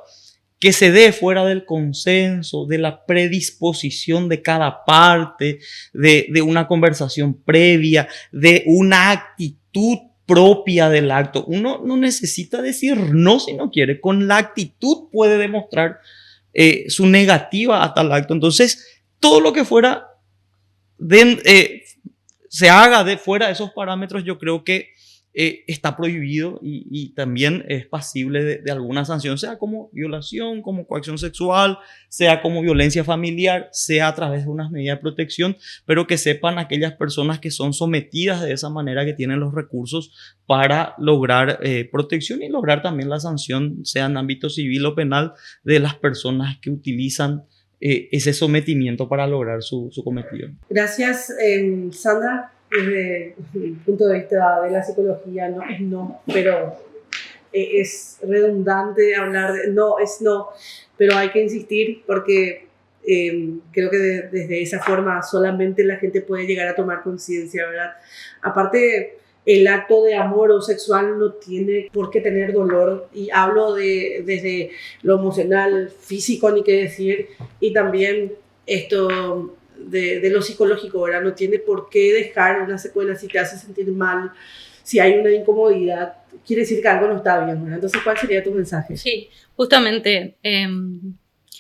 Speaker 3: que se dé fuera del consenso, de la predisposición de cada parte, de una conversación previa, de una actitud propia del acto. Uno no necesita decir no si no quiere. Con la actitud puede demostrar su negativa a tal acto. Entonces, todo lo que fuera se haga de fuera de esos parámetros, yo creo que está prohibido y también es pasible de alguna sanción, sea como violación, como coacción sexual, sea como violencia familiar, sea a través de unas medidas de protección, pero que sepan aquellas personas que son sometidas de esa manera, que tienen los recursos para lograr protección y lograr también la sanción, sea en ámbito civil o penal, de las personas que utilizan ese sometimiento para lograr su cometido.
Speaker 1: Gracias, Sandra. Desde el punto de vista de la psicología, no es no, pero es redundante hablar de no, es no, pero hay que insistir porque creo que desde esa forma solamente la gente puede llegar a tomar conciencia, ¿verdad? Aparte, el acto de amor o sexual no tiene por qué tener dolor, y hablo desde lo emocional, físico, ni qué decir, y también esto de lo psicológico, ¿verdad? No tiene por qué dejar una secuela. Si te hace sentir mal, si hay una incomodidad, quiere decir que algo no está bien, ¿verdad? Entonces, ¿cuál sería tu mensaje?
Speaker 4: Sí, justamente,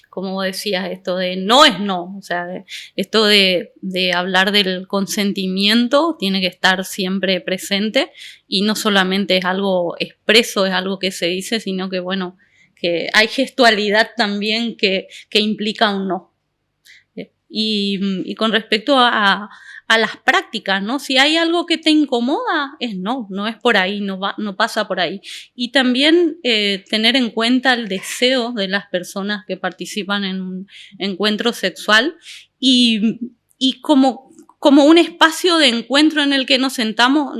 Speaker 4: como vos decías, esto de no es no, o sea, esto de hablar del consentimiento tiene que estar siempre presente, y no solamente es algo expreso, es algo que se dice, sino que, bueno, que hay gestualidad también que implica un no. Y con respecto a las prácticas, ¿no? Si hay algo que te incomoda, no es por ahí, no pasa por ahí. Y también tener en cuenta el deseo de las personas que participan en un encuentro sexual y como un espacio de encuentro en el que nos sentamos,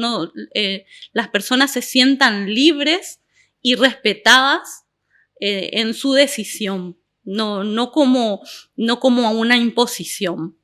Speaker 4: las personas se sientan libres y respetadas en su decisión. No como una imposición.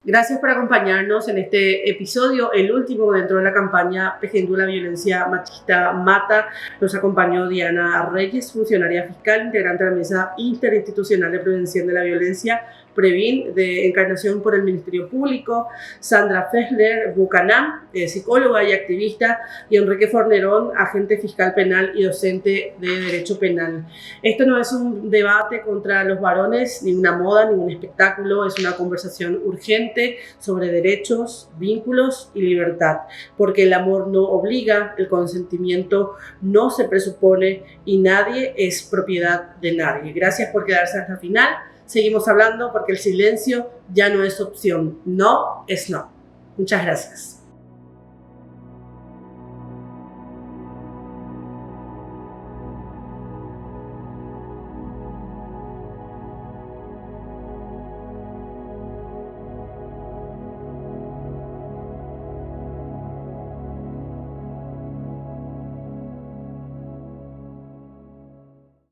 Speaker 1: Gracias por acompañarnos en este episodio, el último dentro de la campaña Pegendú, la violencia machista mata. Nos acompañó Diana Reyes, funcionaria fiscal, integrante de la Mesa Interinstitucional de Prevención de la Violencia, Previn, de Encarnación por el Ministerio Público, Sandra Fessler Bucanán, psicóloga y activista, y Enrique Fornerón, agente fiscal penal y docente de Derecho Penal. Esto no es un debate contra los varones, ni una moda, ni un espectáculo, es una conversación urgente sobre derechos, vínculos y libertad, porque el amor no obliga, el consentimiento no se presupone y nadie es propiedad de nadie. Gracias por quedarse hasta el final. Seguimos hablando porque el silencio ya no es opción. No es no. Muchas gracias.